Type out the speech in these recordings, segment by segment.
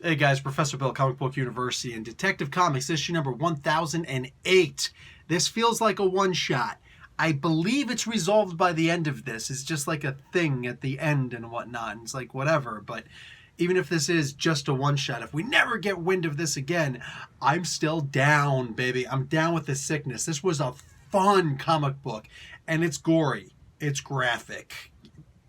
Hey guys, Professor Bill, Comic Book University, and Detective Comics, issue number 1008. This feels like a one-shot. I believe it's resolved by the end of this. It's just like a thing at the end and whatnot. It's like whatever, but even if this is just a one-shot, if we never get wind of this again, I'm still down, baby. I'm down with the sickness. This was a fun comic book, and it's gory. It's graphic.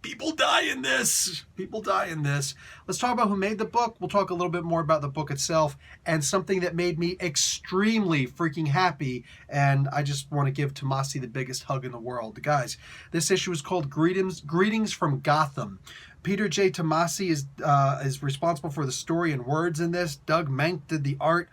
People die in this. People die in this. Let's talk about who made the book. We'll talk a little bit more about the book itself and something that made me extremely freaking happy. And I just want to give Tomasi the biggest hug in the world. Guys, this issue is called Greetings from Gotham. Peter J. Tomasi is responsible for the story and words in this. Doug Menk did the art.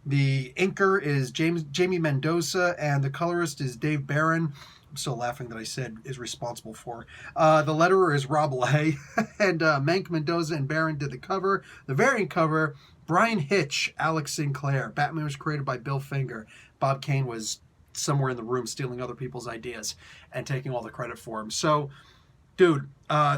The inker is Jamie Mendoza, and the colorist is Dave Barron. I'm still laughing that I said is responsible for. The letterer is Rob Lay, and Mank, Mendoza, and Barron did the cover. The variant cover, Brian Hitch, Alex Sinclair. Batman was created by Bill Finger. Bob Kane was somewhere in the room stealing other people's ideas and taking all the credit for them. So, dude,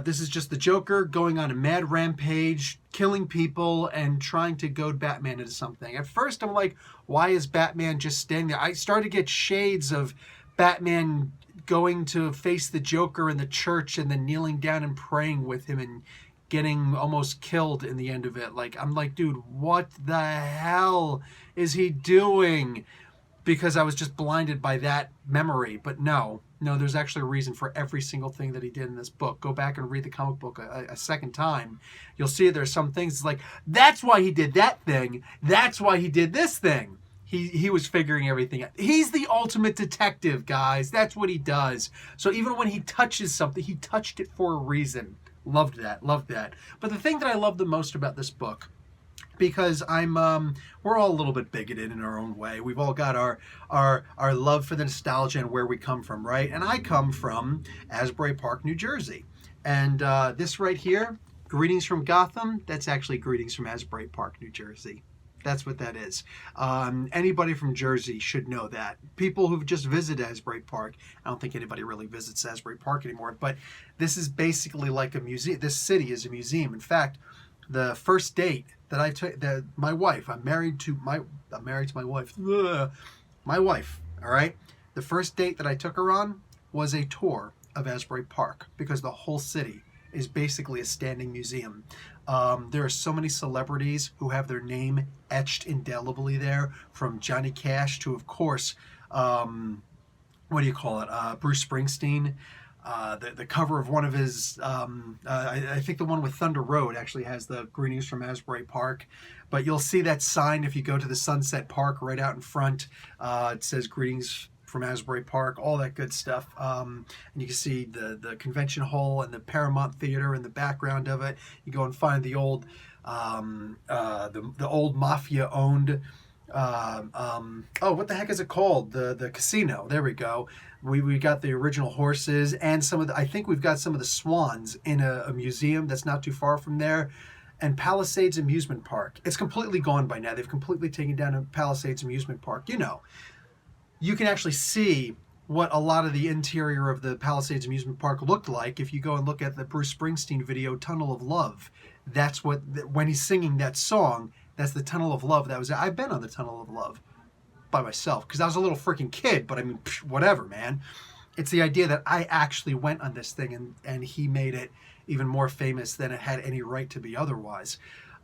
this is just the Joker going on a mad rampage, killing people, and trying to goad Batman into something. At first, I'm like, why is Batman just standing there? I started to get shades of Batman going to face the Joker in the church and then kneeling down and praying with him and getting almost killed in the end of it. Like, I'm like, dude, what the hell is he doing? Because I was just blinded by that memory. But no, there's actually a reason for every single thing that he did in this book. Go back and read the comic book a second time. You'll see there's some things it's like, that's why he did that thing. That's why he did this thing. He was figuring everything out. He's the ultimate detective, guys. That's what he does. So even when he touches something, he touched it for a reason. Loved that. Loved that. But the thing that I love the most about this book, because we're all a little bit bigoted in our own way. We've all got our love for the nostalgia and where we come from, right? And I come from Asbury Park, New Jersey. And this right here, Greetings from Gotham, that's actually Greetings from Asbury Park, New Jersey. That's what that is. Anybody from Jersey should know that. People who've just visited Asbury Park, I don't think anybody really visits Asbury Park anymore, but this is basically like a museum. This city is a museum. In fact, the first date that I took, my wife, I'm married to my wife. Ugh. My wife, all right? The first date that I took her on was a tour of Asbury Park because the whole city is basically a standing museum. There are so many celebrities who have their name etched indelibly there, from Johnny Cash to, of course, Bruce Springsteen. The cover of one of his, I think the one with Thunder Road actually has the Greetings from Asbury Park. But you'll see that sign if you go to the Sunset Park right out in front. It says Greetings from Asbury Park, all that good stuff. And you can see the convention hall and the Paramount Theater in the background of it. You go and find the old the old mafia-owned what the heck is it called? The casino. There we go. We got the original horses and I think we've got some of the swans in a museum that's not too far from there. And Palisades Amusement Park. It's completely gone by now. They've completely taken down Palisades Amusement Park. You can actually see what a lot of the interior of the Palisades Amusement Park looked like if you go and look at the Bruce Springsteen video, Tunnel of Love. That's when he's singing that song, that's the Tunnel of Love. I've been on the Tunnel of Love by myself because I was a little freaking kid, but I mean, whatever, man. It's the idea that I actually went on this thing and he made it even more famous than it had any right to be otherwise.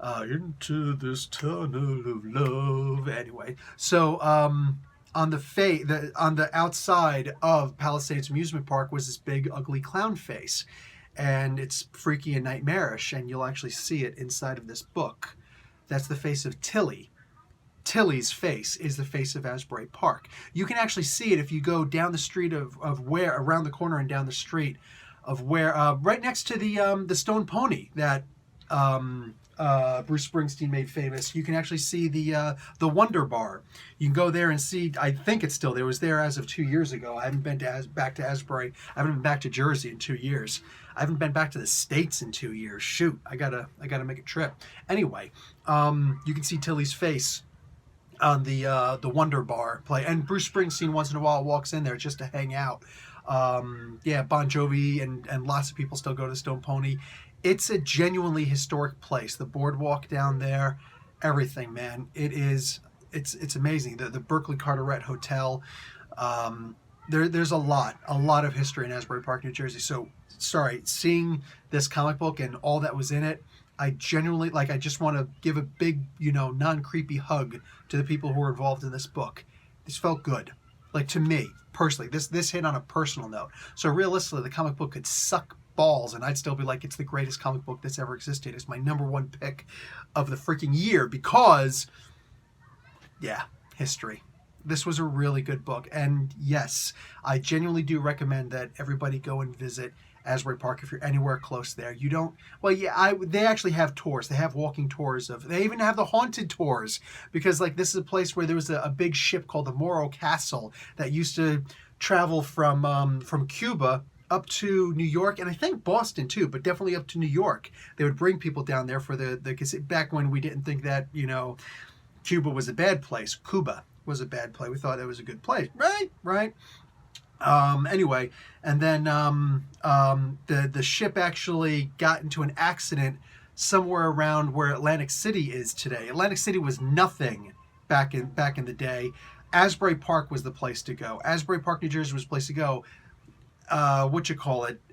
Into this tunnel of love. Anyway, so on the outside of Palisades Amusement Park was this big ugly clown face, and it's freaky and nightmarish, and you'll actually see it inside of this book. That's the face of Tilly. Tilly's face is the face of Asbury Park. You can actually see it if you go down the street around the corner and down the street of where right next to the Stone Pony that Bruce Springsteen made famous. You can actually see the Wonder Bar. You can go there and see. I think it's still there. It was there as of 2 years ago. I haven't been back to Asbury. I haven't been back to Jersey in 2 years. I haven't been back to the States in 2 years. Shoot, I gotta make a trip. Anyway, you can see Tilly's face on the Wonder Bar play, and Bruce Springsteen once in a while walks in there just to hang out. Bon Jovi and lots of people still go to Stone Pony. It's a genuinely historic place. The boardwalk down there, everything, man. It's amazing. The Berkeley Carteret Hotel. There's a lot of history in Asbury Park, New Jersey. So sorry, seeing this comic book and all that was in it, I genuinely like. I just want to give a big, non-creepy hug to the people who were involved in this book. This felt good, like to me personally. This hit on a personal note. So realistically, the comic book could suck balls, and I'd still be like, it's the greatest comic book that's ever existed. It's my number one pick of the freaking year because, yeah, history. This was a really good book, and yes, I genuinely do recommend that everybody go and visit Asbury Park if you're anywhere close there. You don't, well, yeah, they actually have tours. They have walking tours they even have the haunted tours, because like this is a place where there was a big ship called the Morro Castle that used to travel from Cuba up to New York, and I think Boston too, but definitely up to New York. They would bring people down there for because back when we didn't think that, Cuba was a bad place. Cuba was a bad place. We thought it was a good place. Right. Anyway, and then the ship actually got into an accident somewhere around where Atlantic City is today. Atlantic City was nothing back in the day. Asbury Park was the place to go. Asbury Park, New Jersey was the place to go.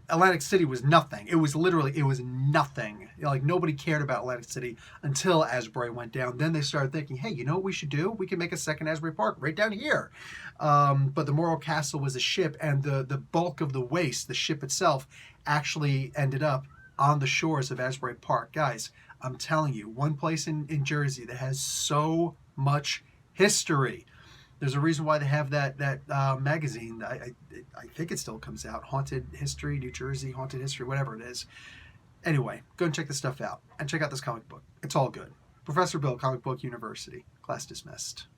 Atlantic City was nothing. It was nothing. Like nobody cared about Atlantic City until Asbury went down. Then they started thinking, hey, you know what we should do? We can make a second Asbury Park right down here. But the Morro Castle was a ship, and the bulk of the waste, the ship itself, actually ended up on the shores of Asbury Park. Guys, I'm telling you, one place in Jersey that has so much history. There's a reason why they have that magazine. I think it still comes out. Haunted History, New Jersey, Haunted History, whatever it is. Anyway, go and check this stuff out. And check out this comic book. It's all good. Professor Bill, Comic Book University. Class dismissed.